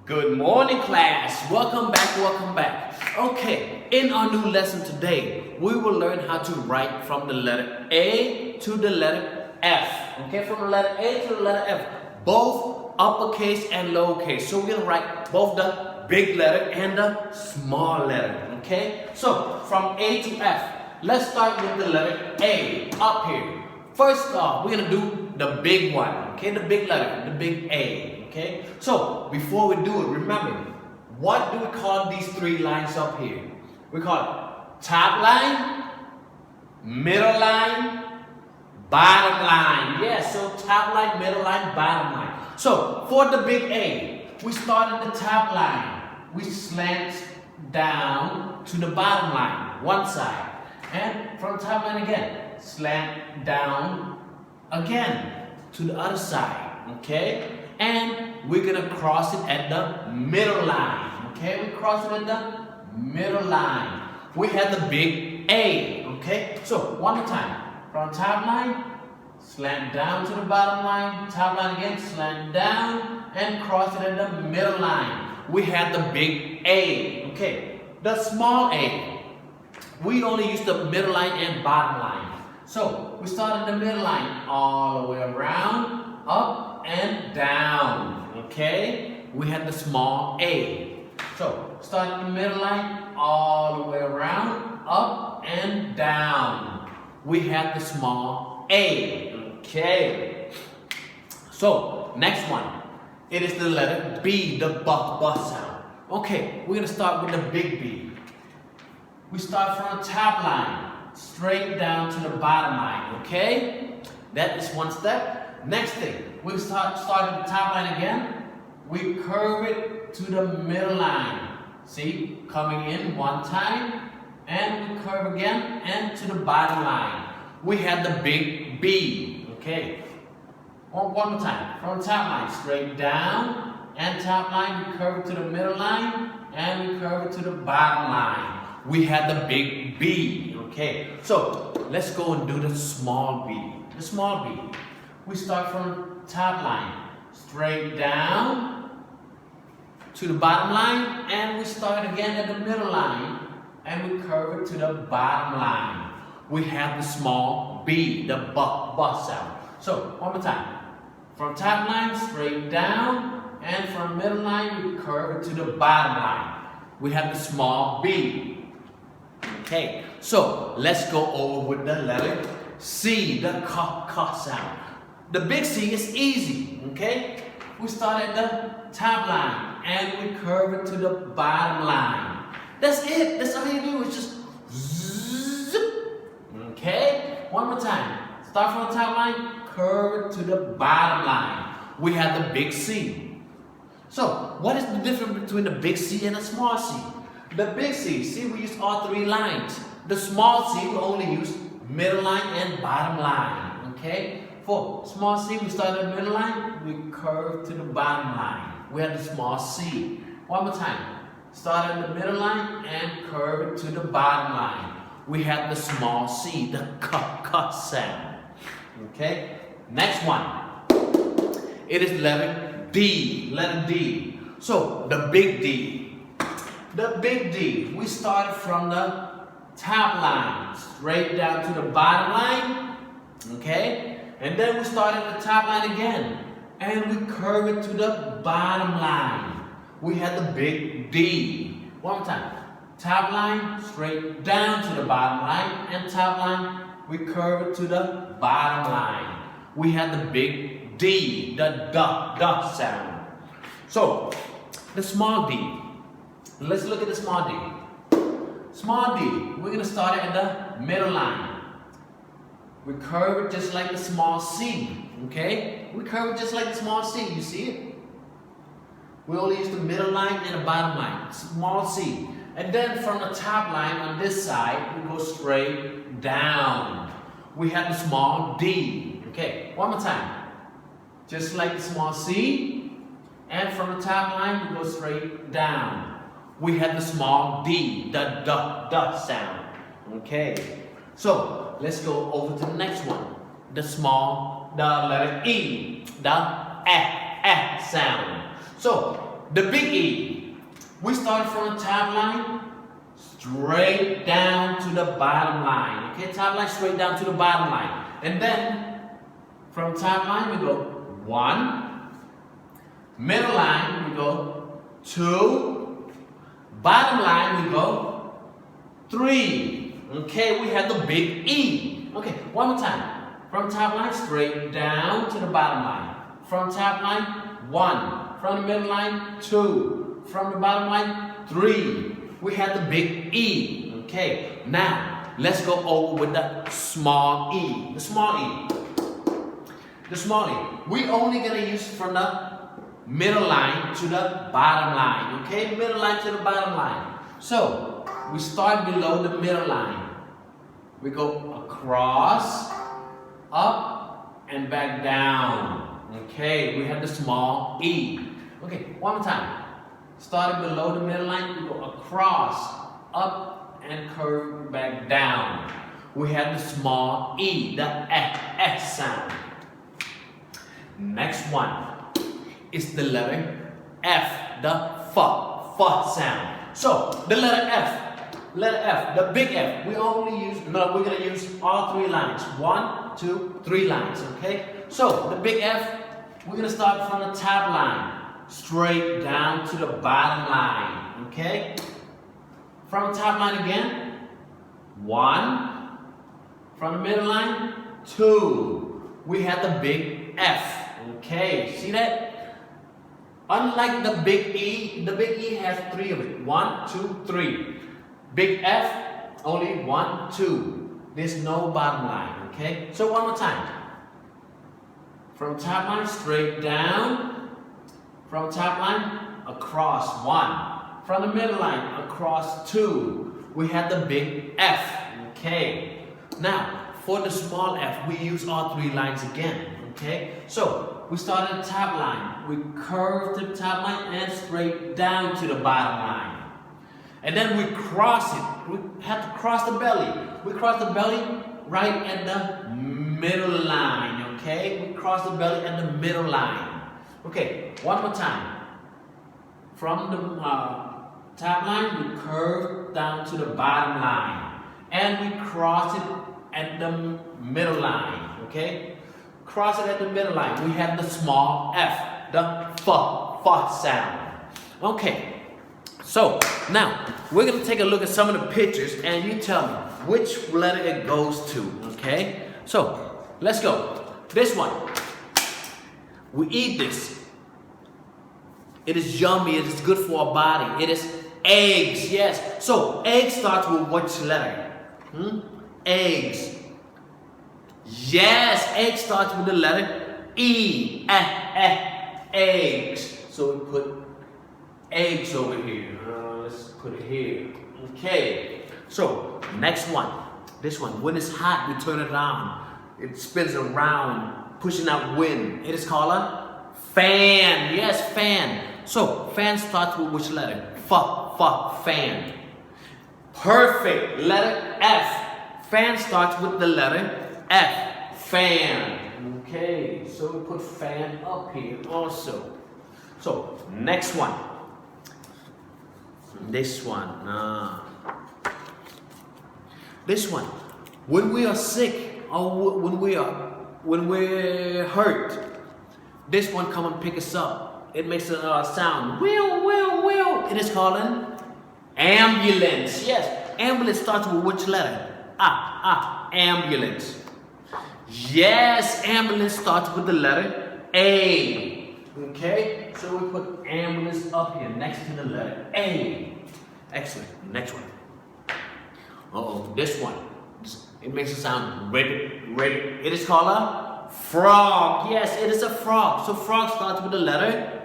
Good morning, class. Welcome back. Okay, in our new lesson today, we will learn how to write from the letter A to the letter F. Okay, from the letter A to the letter F, both uppercase and lowercase. So we're gonna write both the big letter and the small letter. Okay, so from A to F, let's start with the letter A up here. First off, we're gonna do the big one. Okay, the big letter, the big A. Okay, so before we do it, remember, what do we call these three lines up here? We call it top line, middle line, bottom line. Yes, so top line, middle line, bottom line. So for the big A, we start at the top line. We slant down to the bottom line, one side. And from the top line again, slant down again to the other side. Okay? And we're gonna cross it at the middle line. Okay, we cross it at the middle line. We have the big A. Okay, so one more time. From top line, slant down to the bottom line, top line again, slant down, and cross it at the middle line. We have the big A. Okay, the small A, we only use the middle line and bottom line. So we start at the middle line all the way around, up and down. Okay, we have the small A. So start in the middle line all the way around, up and down. We have the small A. Okay, so next one, it is the letter B, the B sound. Okay, we're gonna start with the big B. We start from the top line straight down to the bottom line. Okay, that is one step. Next thing, we start at the top line again. We curve it to the middle line. See, coming in one time, and we curve again, and to the bottom line. We have the big B. Okay, one more time. From the top line, straight down, and top line, we curve it to the middle line, and we curve it to the bottom line. We have the big B. Okay, so let's go and do the small b. The small b. We start from top line, straight down to the bottom line, and we start again at the middle line, and we curve it to the bottom line. We have the small b, the b sound. So one more time. From top line, straight down, and from middle line, we curve it to the bottom line. We have the small b. Okay, so let's go over with the letter C, the k sound. The big C is easy, okay? We start at the top line and we curve it to the bottom line. That's it. That's all you do. It's just zip. Okay? One more time. Start from the top line, curve it to the bottom line. We have the big C. So, what is the difference between the big C and the small C? The big C, see, we use all three lines. The small C, we only use middle line and bottom line. Okay? For small c, we start at the middle line, we curve to the bottom line. We have the small c. One more time. Start at the middle line and curve it to the bottom line. We have the small c, the k sound. Okay? Next one. It is letter D. Letter D. So, the big D. The big D. We start from the top line, straight down to the bottom line. Okay? And then we start at the top line again, and we curve it to the bottom line. We have the big D. One more time. Top line, straight down to the bottom line, and top line, we curve it to the bottom line. We have the big D, the D sound. So, the small d. Let's look at the small d. Small d, we're going to start at the middle line. We curve it just like the small c, okay? We curve it just like the small c, you see it? We only use the middle line and the bottom line, small c. And then from the top line on this side, we go straight down. We have the small d, okay? One more time. Just like the small c, and from the top line, we go straight down. We have the small d, the d sound, okay? So, let's go over to the next one. The letter E, the sound. So, the big E. We start from the top line, straight down to the bottom line. Okay, top line straight down to the bottom line. And then from top line we go 1, middle line we go 2, bottom line we go 3. Okay, we have the big E. Okay, one more time. From top line straight down to the bottom line. From top line 1, from the middle line 2, from the bottom line 3. We have the big E. Okay, now let's go over with the small E. The small E. The small E. We only gonna use from the middle line to the bottom line. Okay, middle line to the bottom line. So we start below the middle line. We go across, up, and back down. Okay, we have the small E. Okay, one more time. Starting below the middle line, we go across, up, and curve back down. We have the small E, the S sound. Next one is the letter F, the F sound. So the letter F, the big F. We're gonna use all 3 lines. 1, 2, 3 lines. Okay. So the big F, we're gonna start from the top line, straight down to the bottom line. Okay. From the top line again. 1. From the middle line. 2. We have the big F. Okay. See that? Unlike the big E has 3 of it. 1, 2, 3. Big F, only 1, 2. There's no bottom line. Okay. So one more time. From top line straight down, from top line across 1, from the middle line across 2. We have the big F. Okay. Now for the small F, we use all 3 lines again. Okay. So we start at the top line, we curve to the top line and straight down to the bottom line. And then we cross it. We have to cross the belly. We cross the belly right at the middle line. Okay, we cross the belly at the middle line. Okay, one more time. From the top line, we curve down to the bottom line. And we cross it at the middle line. Okay, cross it at the middle line. We have the small F, the F sound. Okay. So now we're gonna take a look at some of the pictures and you tell me which letter it goes to, okay? So let's go. This one, we eat this. It is yummy, it is good for our body. It is eggs, yes. So egg starts with which letter? Eggs. Yes, egg starts with the letter E, eggs. So we put eggs over here. Let's put it here. Okay. So next one. This one. When it's hot, we turn it on. It spins around, pushing out wind. It is called a fan. Yes, fan. So fan starts with which letter? Fan. Perfect. Letter F. Fan starts with the letter F. Fan. Okay. So we put fan up here also. So next one. This one. This one. When we are sick or when we're hurt, this one come and pick us up. It makes a sound. Wheel. It is called an ambulance. Yes. Ambulance starts with which letter? Ambulance. Yes. Ambulance starts with the letter A. Okay. So we put ambulance up here next to the letter A. Excellent. Next one. This one. It makes a sound ready. It is called a frog. Yes, it is a frog. So frog starts with the letter.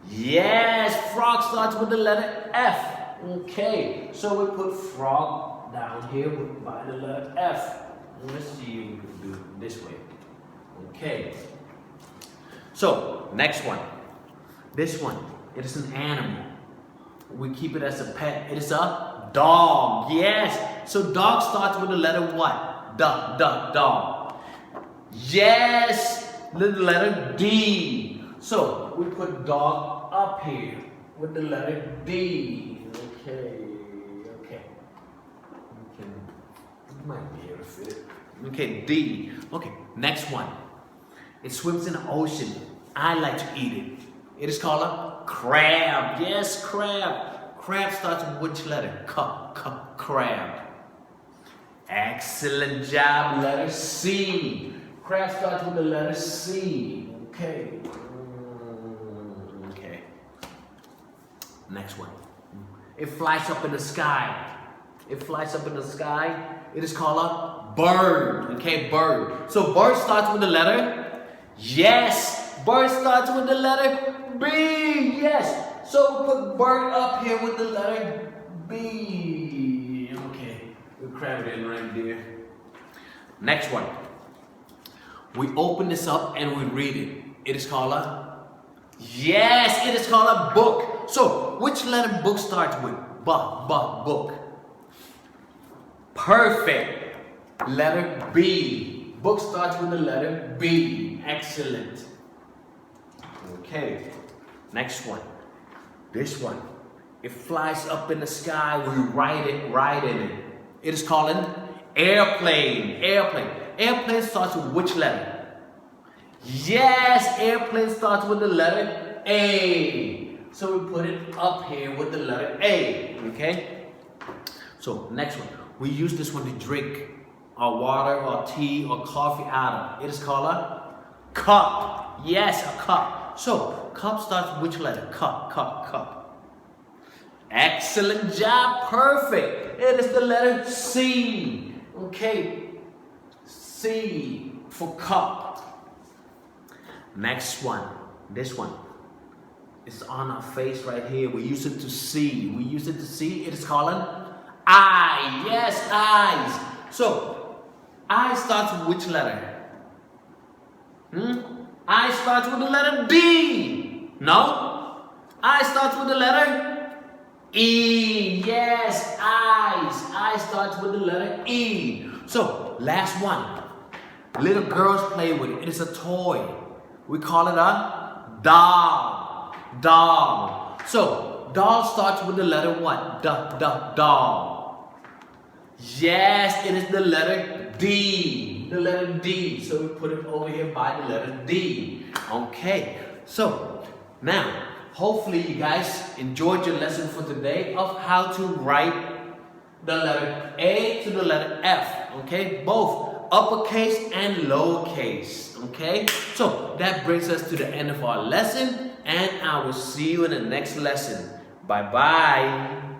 Yes, frog starts with the letter F. Okay. So we put frog down here by the letter F. Let's see if we can do it this way. Okay. So next one. This one, it is an animal. We keep it as a pet. It is a dog. Yes. So dog starts with the letter what? Dog. Yes. The letter D. So we put dog up here with the letter D. Okay. You might be able to fit it. Okay, D. Okay, next one. It swims in the ocean. I like to eat it. It is called a crab. Yes, crab. Crab starts with which letter? Crab. Excellent job. Letter C. Crab starts with the letter C. Okay. Okay. Next one. It flies up in the sky. It flies up in the sky. It is called a bird. Okay, bird. So bird starts with the letter. Yes. Bird starts with the letter B. Yes. So we put bird up here with the letter B. Okay. We cram it in right there. Next one. We open this up and we read it. It is called a. Yes. It is called a book. So which letter book starts with? Book. Perfect. Letter B. Book starts with the letter B. Excellent. Okay. Next one. This one. It flies up in the sky. We ride in it. It is called an airplane. Airplane starts with which letter? Yes. Airplane starts with the letter A. So we put it up here with the letter A. Okay. So next one. We use this one to drink our water or tea or coffee out of. It is called a cup. Yes, a cup. So, cup starts with which letter? Cup. Excellent job. Perfect. It is the letter C. Okay. C for cup. Next one. This one. It's on our face right here. We use it to see. It is called an I. Yes, eyes. So, I starts with which letter? I starts with the letter D. No. I starts with the letter E. Yes, eyes. I starts with the letter E. So, last one. Little girls play with it. It is a toy. We call it a doll. So, doll starts with the letter what? Doll. Yes, it is the letter D. The letter D. So we put it over here by the letter D. Okay. So now, hopefully you guys enjoyed your lesson for today of how to write the letter A to the letter F. Okay, both uppercase and lowercase. Okay. So that brings us to the end of our lesson, and I will see you in the next lesson. Bye bye.